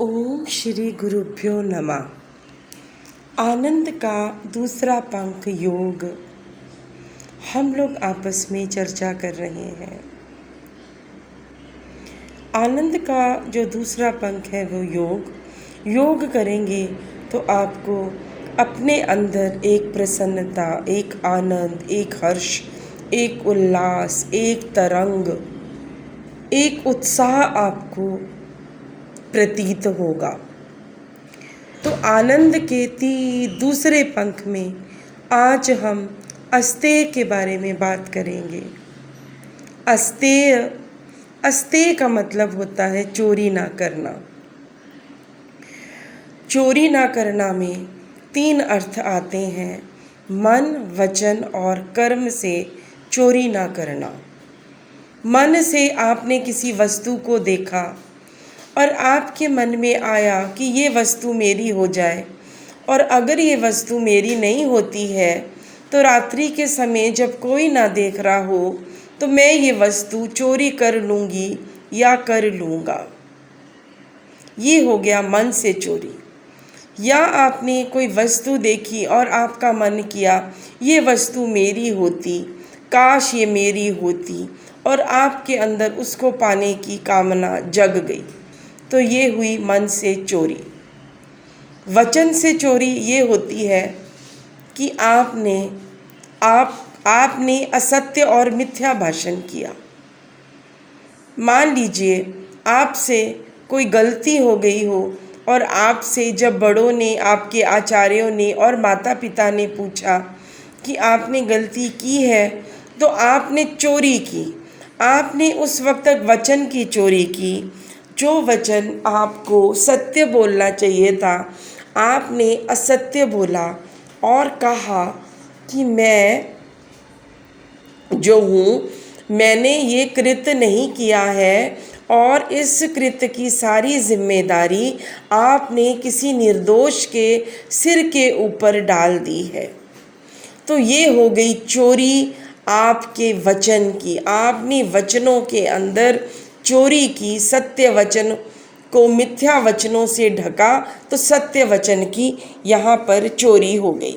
ओम श्री गुरुभ्यो नमः। आनंद का दूसरा पंख योग हम लोग आपस में चर्चा कर रहे हैं। आनंद का जो दूसरा पंख है वो योग करेंगे तो आपको अपने अंदर एक प्रसन्नता, एक आनंद, एक हर्ष, एक उल्लास, एक तरंग, एक उत्साह आपको प्रतीत होगा। तो आनंद के दूसरे पंख में आज हम अस्तेय के बारे में बात करेंगे। अस्तेय का मतलब होता है चोरी ना करना। चोरी ना करना में 3 अर्थ आते हैं। मन, वचन और कर्म से चोरी ना करना। मन से आपने किसी वस्तु को देखा और आपके मन में आया कि ये वस्तु मेरी हो जाए, और अगर ये वस्तु मेरी नहीं होती है तो रात्रि के समय जब कोई ना देख रहा हो तो मैं ये वस्तु चोरी कर लूँगी या कर लूँगा। ये हो गया मन से चोरी। या आपने कोई वस्तु देखी और आपका मन किया ये वस्तु मेरी होती, काश ये मेरी होती, और आपके अंदर उसको पाने की कामना जग गई, तो ये हुई मन से चोरी। वचन से चोरी ये होती है कि आपने असत्य और मिथ्या भाषण किया। मान लीजिए आपसे कोई गलती हो गई हो और आपसे जब बड़ों ने, आपके आचार्यों ने और माता पिता ने पूछा कि आपने गलती की है तो आपने चोरी की। आपने उस वक्त तक वचन की चोरी की। जो वचन आपको सत्य बोलना चाहिए था आपने असत्य बोला और कहा कि मैं जो हूँ, मैंने ये कृत्य नहीं किया है और इस कृत्य की सारी जिम्मेदारी आपने किसी निर्दोष के सिर के ऊपर डाल दी है। तो ये हो गई चोरी आपके वचन की। आपने वचनों के अंदर चोरी की, सत्य वचन को मिथ्या वचनों से ढका, तो सत्य वचन की यहाँ पर चोरी हो गई।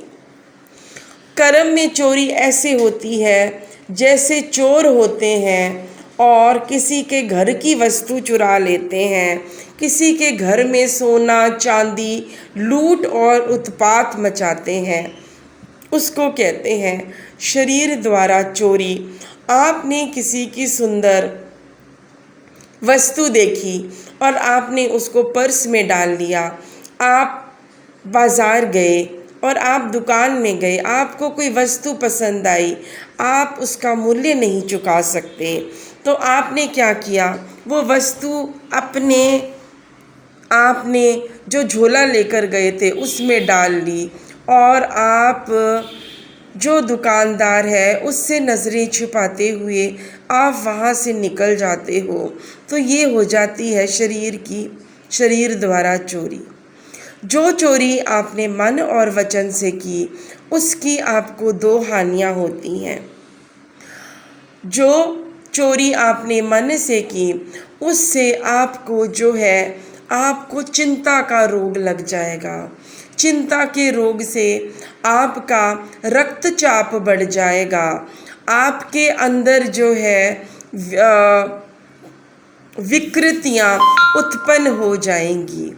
कर्म में चोरी ऐसे होती है जैसे चोर होते हैं और किसी के घर की वस्तु चुरा लेते हैं, किसी के घर में सोना चांदी लूट और उत्पात मचाते हैं, उसको कहते हैं शरीर द्वारा चोरी। आपने किसी की सुंदर वस्तु देखी और आपने उसको पर्स में डाल लिया। आप बाज़ार गए और आप दुकान में गए, आपको कोई वस्तु पसंद आई, आप उसका मूल्य नहीं चुका सकते, तो आपने क्या किया, वो वस्तु आपने जो झोला लेकर गए थे उसमें डाल ली और आप जो दुकानदार है उससे नज़रें छिपाते हुए आप वहाँ से निकल जाते हो। तो ये हो जाती है शरीर द्वारा चोरी। जो चोरी आपने मन और वचन से की उसकी आपको 2 हानियाँ होती हैं। जो चोरी आपने मन से की उससे आपको जो है आपको चिंता का रोग लग जाएगा। चिंता के रोग से आपका रक्तचाप बढ़ जाएगा। आपके अंदर जो है विकृतियाँ उत्पन्न हो जाएंगी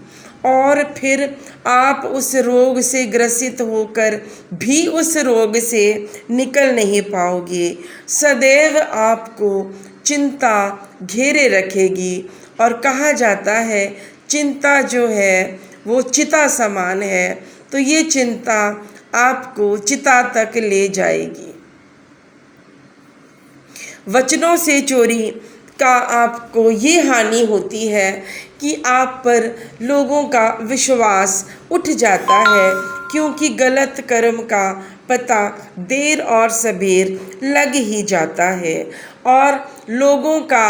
और फिर आप उस रोग से ग्रसित होकर भी उस रोग से निकल नहीं पाओगे। सदैव आपको चिंता घेरे रखेगी और कहा जाता है चिंता जो है वो चिता समान है, तो ये चिंता आपको चिता तक ले जाएगी। वचनों से चोरी का आपको ये हानि होती है कि आप पर लोगों का विश्वास उठ जाता है, क्योंकि गलत कर्म का पता देर और सबेर लग ही जाता है और लोगों का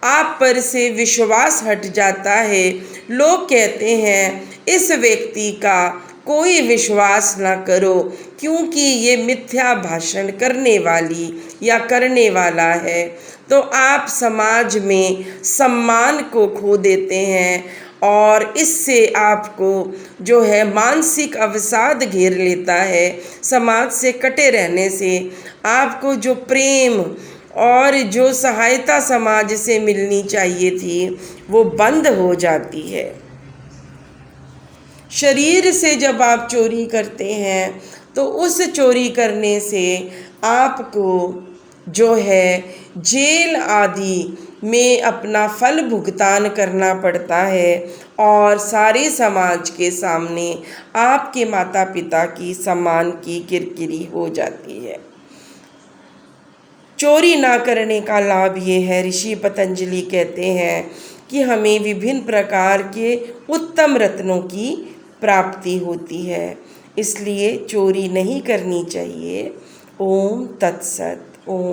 आप पर से विश्वास हट जाता है। लोग कहते हैं इस व्यक्ति का कोई विश्वास ना करो क्योंकि ये मिथ्या भाषण करने वाली या करने वाला है। तो आप समाज में सम्मान को खो देते हैं और इससे आपको जो है मानसिक अवसाद घेर लेता है। समाज से कटे रहने से आपको जो प्रेम और जो सहायता समाज से मिलनी चाहिए थी वो बंद हो जाती है। शरीर से जब आप चोरी करते हैं तो उस चोरी करने से आपको जो है जेल आदि में अपना फल भुगतान करना पड़ता है और सारे समाज के सामने आपके माता पिता की सम्मान की किरकिरी हो जाती है। चोरी ना करने का लाभ ये है, ऋषि पतंजलि कहते हैं कि हमें विभिन्न प्रकार के उत्तम रत्नों की प्राप्ति होती है, इसलिए चोरी नहीं करनी चाहिए। ओम तत्सत। ओम।